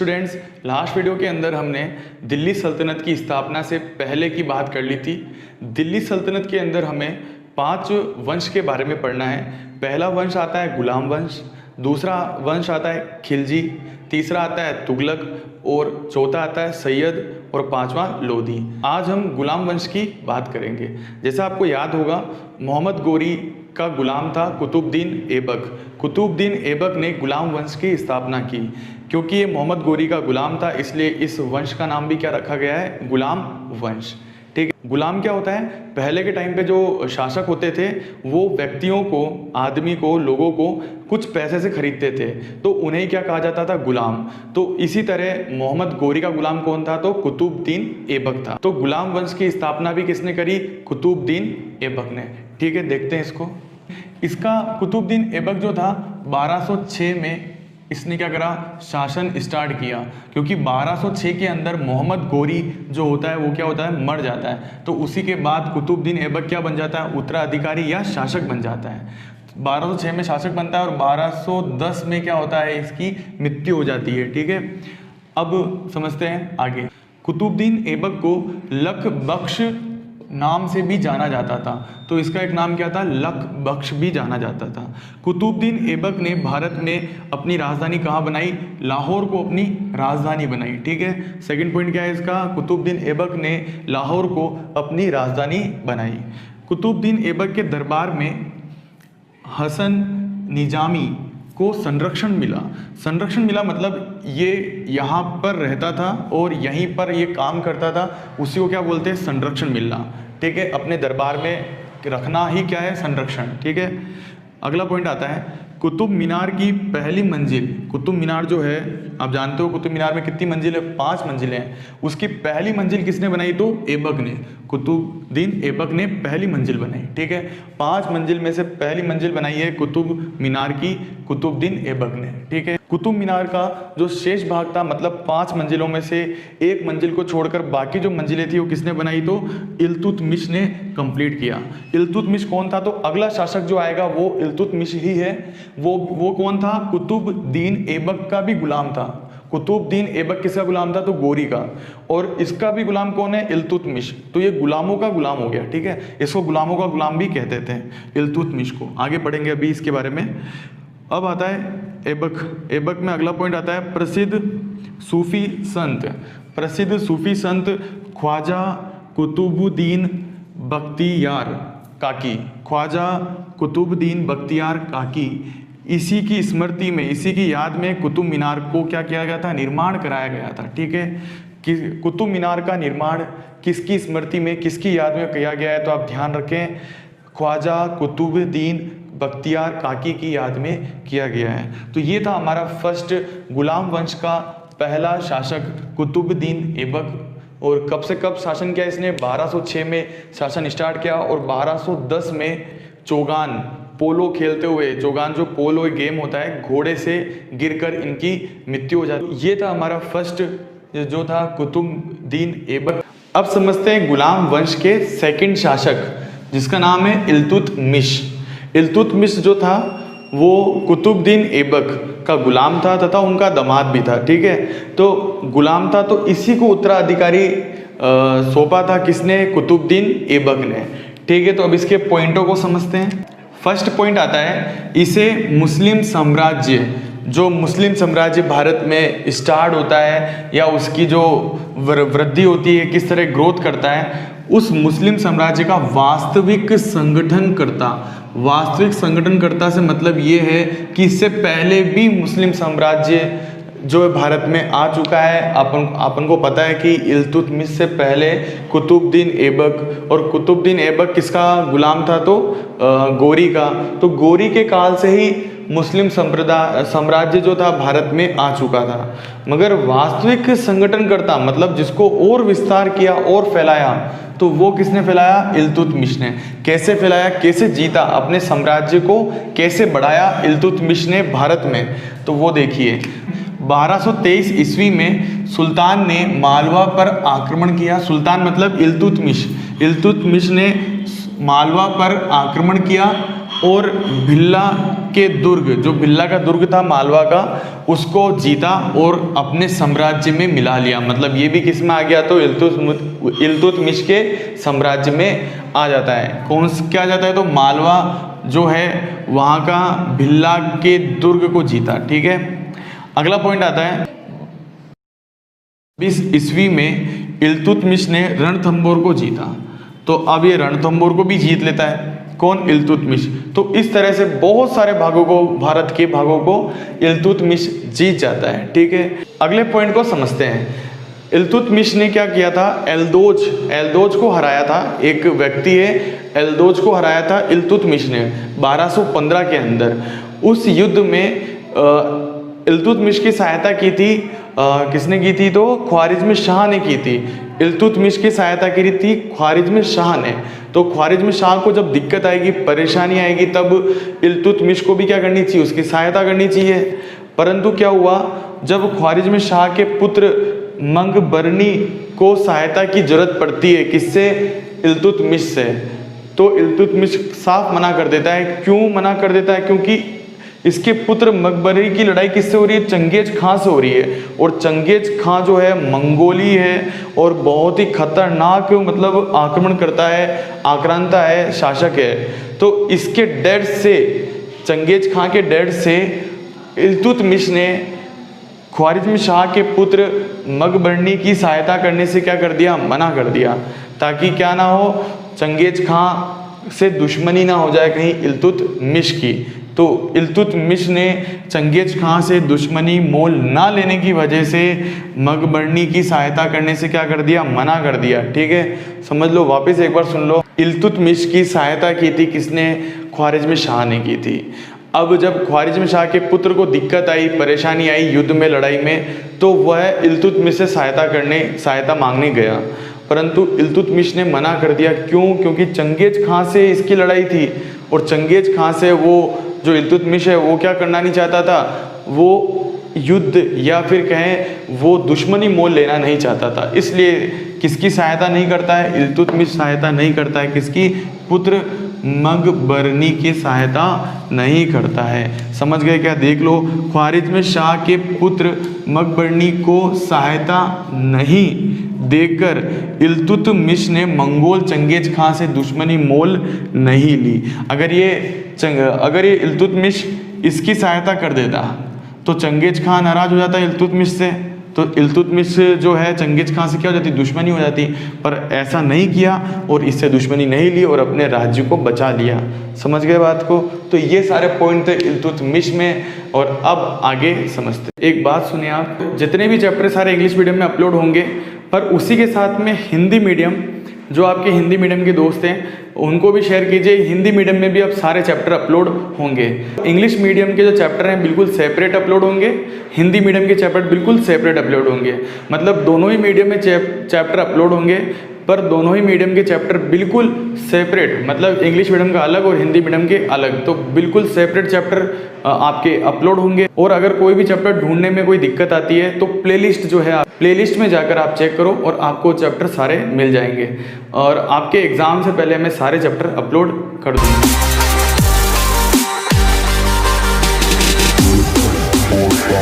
Students, last video के अंदर हमने दिल्ली सल्तनत की स्थापना से पहले की बात कर ली थी। दिल्ली सल्तनत के अंदर हमें 5 वंश के बारे में पढ़ना है। पहला वंश आता है गुलाम वंश, दूसरा वंश आता है खिलजी, तीसरा आता है तुगलक और चौथा आता है सैयद और पांचवा लोधी। आज हम गुलाम वंश की बात करेंगे। जैसा आपको याद होगा, मोहम्मद गोरी का गुलाम था कुतुबुद्दीन ऐबक। कुतुबुद्दीन ऐबक ने गुलाम वंश की स्थापना की। क्योंकि ये मोहम्मद गोरी का गुलाम था, इसलिए इस वंश का नाम भी क्या रखा गया है? गुलाम वंश। ठीक है। गुलाम क्या होता है? पहले के टाइम पे जो शासक होते थे वो व्यक्तियों को, आदमी को, लोगों को कुछ पैसे से खरीदते थे, तो उन्हें क्या कहा जाता था? गुलाम। तो इसी तरह मोहम्मद गोरी का गुलाम कौन था? तो कुतुबुद्दीन ऐबक था। तो गुलाम वंश की स्थापना भी किसने करी? कुतुबुद्दीन ऐबक ने। ठीक है, देखते हैं इसको। इसका कुतुबुद्दीन ऐबक जो था 1206 में इसने क्या करा? शासन स्टार्ट किया। क्योंकि 1206 के अंदर मोहम्मद गोरी जो होता है वो क्या होता है? मर जाता है। तो उसी के बाद कुतुबुद्दीन ऐबक क्या बन जाता है? उत्तराधिकारी या शासक बन जाता है। 1206 में शासक बनता है और 1210 में क्या होता है? इसकी मृत्यु हो जाती है। ठीक है, अब समझते हैं आगे। कुतुबुद्दीन ऐबक को लख बख्श नाम से भी जाना जाता था। तो इसका एक नाम क्या था? लख बख्श भी जाना जाता था। कुतुबुद्दीन ऐबक ने भारत में अपनी राजधानी कहाँ बनाई? लाहौर को अपनी राजधानी बनाई। ठीक है, सेकंड पॉइंट क्या है इसका? कुतुबुद्दीन ऐबक ने लाहौर को अपनी राजधानी बनाई। कुतुबुद्दीन ऐबक के दरबार में हसन निजामी को संरक्षण मिला। संरक्षण मिला मतलब ये यहाँ पर रहता था और यहीं पर ये काम करता था, उसी को क्या बोलते हैं? संरक्षण मिलना। ठीक है, अपने दरबार में रखना ही क्या है? संरक्षण। ठीक है, अगला पॉइंट आता है कुतुब मीनार की पहली मंजिल। कुतुब मीनार जो है, आप जानते हो कुतुब मीनार में कितनी मंजिल है? 5 मंजिलें हैं। उसकी पहली मंजिल किसने बनाई? तो ऐबक ने, कुतुबुद्दीन ऐबक ने पहली मंजिल बनाई। ठीक है, 5 मंजिल में से पहली मंजिल बनाई है कुतुब मीनार की कुतुबुद्दीन ऐबक ने। ठीक है, कुतुब मीनार का जो शेष भाग था, मतलब 5 मंजिलों में से एक मंजिल को छोड़कर बाकी जो मंजिलें थी वो किसने बनाई? तो इल्तुतमिश ने कंप्लीट किया। इल्तुतमिश कौन था? तो अगला शासक जो आएगा वो इल्तुतमिश ही है। वो कौन था? कुतुबुद्दीन ऐबक का भी गुलाम था। कुतुबुद्दीन ऐबक किसका गुलाम था? तो गोरी का। और इसका भी गुलाम कौन है? इल्तुतमिश। तो ये गुलामों का गुलाम हो गया। ठीक है, इसको गुलामों का गुलाम भी कहते थे, इल्तुतमिश को। आगे पढ़ेंगे अभी इसके बारे में। अब आता है ऐबक। ऐबक में अगला पॉइंट आता है प्रसिद्ध सूफी संत। प्रसिद्ध सूफी संत ख्वाजा कुतुबुद्दीन बख्तियार काकी। ख्वाजा कुतुबुद्दीन बख्तियार काकी, इसी की स्मृति में, इसी की याद में कुतुब मीनार को क्या किया गया था? निर्माण कराया गया था। ठीक है, कि कुतुब मीनार का निर्माण किसकी स्मृति में, किसकी याद में किया गया है? तो आप ध्यान रखें, ख्वाजा कुतुबुद्दीन बख्तियार काकी की याद में किया गया है। तो ये था हमारा फर्स्ट गुलाम वंश का पहला शासक कुतुबुद्दीन ऐबक। और कब से कब शासन किया इसने? 1206 में शासन स्टार्ट किया और 1210 में चौगान पोलो खेलते हुए, चौगान जो पोलो गेम होता है, घोड़े से गिरकर इनकी मृत्यु हो जाती। ये था हमारा फर्स्ट जो था कुतुबुद्दीन ऐबक। अब समझते हैं गुलाम वंश के सेकंड शासक, जिसका नाम है इल्तुतमिश। इल्तुतमिश जो था वो कुतुबुद्दीन ऐबक का गुलाम था तथा उनका दामाद भी था। ठीक है, तो गुलाम था तो इसी को उत्तराधिकारी सौंपा था किसने? कुतुबुद्दीन ऐबक ने। ठीक है, तो अब इसके पॉइंटों को समझते हैं। फर्स्ट पॉइंट आता है, इसे मुस्लिम साम्राज्य, जो मुस्लिम साम्राज्य भारत में स्टार्ट होता है या उसकी जो वृद्धि होती है, किस तरह ग्रोथ करता है, उस मुस्लिम साम्राज्य का वास्तविक संगठनकर्ता। वास्तविक संगठनकर्ता से मतलब ये है कि इससे पहले भी मुस्लिम साम्राज्य जो भारत में आ चुका है। अपन को पता है कि इल्तुतमिश से पहले कुतुबुद्दीन ऐबक, और कुतुबुद्दीन ऐबक किसका गुलाम था? तो गोरी का। तो गोरी के काल से ही मुस्लिम साम्राज्य जो था भारत में आ चुका था। मगर वास्तविक संगठनकर्ता मतलब जिसको और विस्तार किया और फैलाया, तो वो किसने फैलाया? इल्तुतमिश ने। कैसे फैलाया, कैसे जीता, अपने साम्राज्य को कैसे बढ़ाया इल्तुतमिश ने भारत में? तो वो देखिए, 1223 ईस्वी में सुल्तान ने मालवा पर आक्रमण किया। सुल्तान मतलब इल्तुतमिश। इल्तुतमिश ने मालवा पर आक्रमण किया और भिल्ला के दुर्ग, जो भिल्ला का दुर्ग था मालवा का, उसको जीता और अपने साम्राज्य में मिला लिया। मतलब ये भी किस में आ गया, तो इल्तुतमिश के साम्राज्य में आ जाता है। कौन क्या आ जाता है, तो मालवा जो है वहाँ का भिल्ला के दुर्ग को जीता। ठीक है, अगला पॉइंट आता है 20 ईस्वी में इल्तुतमिश ने रणथंबोर को जीता। तो अब ये रणथंबोर को भी जीत लेता है, कौन, इल्तुतमिश। तो इस तरह से बहुत सारे भागों को, भारत के भागों को इल्तुतमिश जीत जाता है। ठीक है, अगले पॉइंट को समझते हैं। इल्तुतमिश ने क्या किया था, एल्दोज को हराया था। एक व्यक्ति है, एल्दोज को हराया था इल्तुतमिश ने 1215 के अंदर। उस युद्ध में इल्तुतमिश की सहायता की थी, किसने की थी, तो ख्वारिज़्म शाह ने की थी। इल्तुतमिश की सहायता की थी ख्वारिज़्म शाह ने। तो ख्वारिज़्म शाह को जब दिक्कत आएगी, परेशानी आएगी, तब इल्तुतमिश को भी क्या करनी चाहिए, उसकी सहायता करनी चाहिए। परंतु क्या हुआ, जब ख्वारिज़्म शाह के पुत्र मंगबरनी को सहायता की जरूरत पड़ती है, किससे, इल्तुतमिश से, तो इल्तुतमिश साफ मना कर देता है। क्यों मना कर देता है, क्योंकि इसके पुत्र मकबरी की लड़ाई किससे हो रही है, चंगेज खां से हो रही है। और चंगेज खां जो है मंगोली है और बहुत ही खतरनाक, मतलब आक्रमण करता है, आक्रांता है, शासक है। तो इसके डर से, चंगेज खां के डर से इल्तुतमिश ने ख्वारिज़्म शाह के पुत्र मकबरनी की सहायता करने से क्या कर दिया, मना कर दिया, ताकि क्या ना हो, चंगेज खां से दुश्मनी ना हो जाए कहीं इल्तुतमिश की। तो इल्तुतमिश ने चंगेज खां से दुश्मनी मोल ना लेने की वजह से मकबरनी की सहायता करने से क्या कर दिया, मना कर दिया। ठीक है, समझ लो, वापस एक बार सुन लो। इल्तुतमिश की सहायता की थी किसने, ख्वारिज़्म शाह ने की थी। अब जब ख्वारिज़्म शाह के पुत्र को दिक्कत आई, परेशानी आई युद्ध में, लड़ाई में, तो वह इल्तुतमिश से सहायता मांगने गया, परंतु इल्तुतमिश ने मना कर दिया। क्यों, क्योंकि चंगेज खां से इसकी लड़ाई थी और चंगेज खां से वो जो इल्तुतमिश है वो क्या करना नहीं चाहता था, वो युद्ध या फिर कहें वो दुश्मनी मोल लेना नहीं चाहता था। इसलिए किसकी सहायता नहीं करता है, इल्तुतमिश सहायता नहीं करता है, किसकी, पुत्र मकबरनी की सहायता नहीं करता है। समझ गए क्या, देख लो, ख्वारिज़्म शाह के पुत्र मकबरनी को सहायता नहीं देकर इल्तुतमिश ने मंगोल चंगेज खां से दुश्मनी मोल नहीं ली। अगर ये इल्तुतमिश इसकी सहायता कर देता तो चंगेज खां नाराज हो जाता इल्तुतमिश से, तो इल्तुतमिश जो है चंगेज खां से क्या हो जाती, दुश्मनी हो जाती। पर ऐसा नहीं किया और इससे दुश्मनी नहीं ली और अपने राज्य को बचा लिया। समझ गए बात को। तो ये सारे पॉइंट थे इल्तुतमिश में। और अब आगे समझते। एक बात सुनिए आप, जितने भी चैप्टर सारे इंग्लिश मीडियम में अपलोड होंगे, पर उसी के साथ में हिंदी मीडियम, जो आपके हिंदी मीडियम के दोस्त हैं उनको भी शेयर कीजिए। हिंदी मीडियम में भी अब सारे चैप्टर अपलोड होंगे। इंग्लिश मीडियम के जो चैप्टर हैं बिल्कुल सेपरेट अपलोड होंगे, हिंदी मीडियम के चैप्टर बिल्कुल सेपरेट अपलोड होंगे। मतलब दोनों ही मीडियम में चैप्टर अपलोड होंगे, पर दोनों ही मीडियम के चैप्टर बिल्कुल सेपरेट, मतलब इंग्लिश मीडियम का अलग और हिंदी मीडियम के अलग, तो बिल्कुल सेपरेट चैप्टर आपके अपलोड होंगे। और अगर कोई भी चैप्टर ढूंढने में कोई दिक्कत आती है तो प्लेलिस्ट जो है, प्लेलिस्ट में जाकर आप चेक करो और आपको चैप्टर सारे मिल जाएंगे। और आपके एग्ज़ाम से पहले मैं सारे चैप्टर अपलोड कर दूँगा।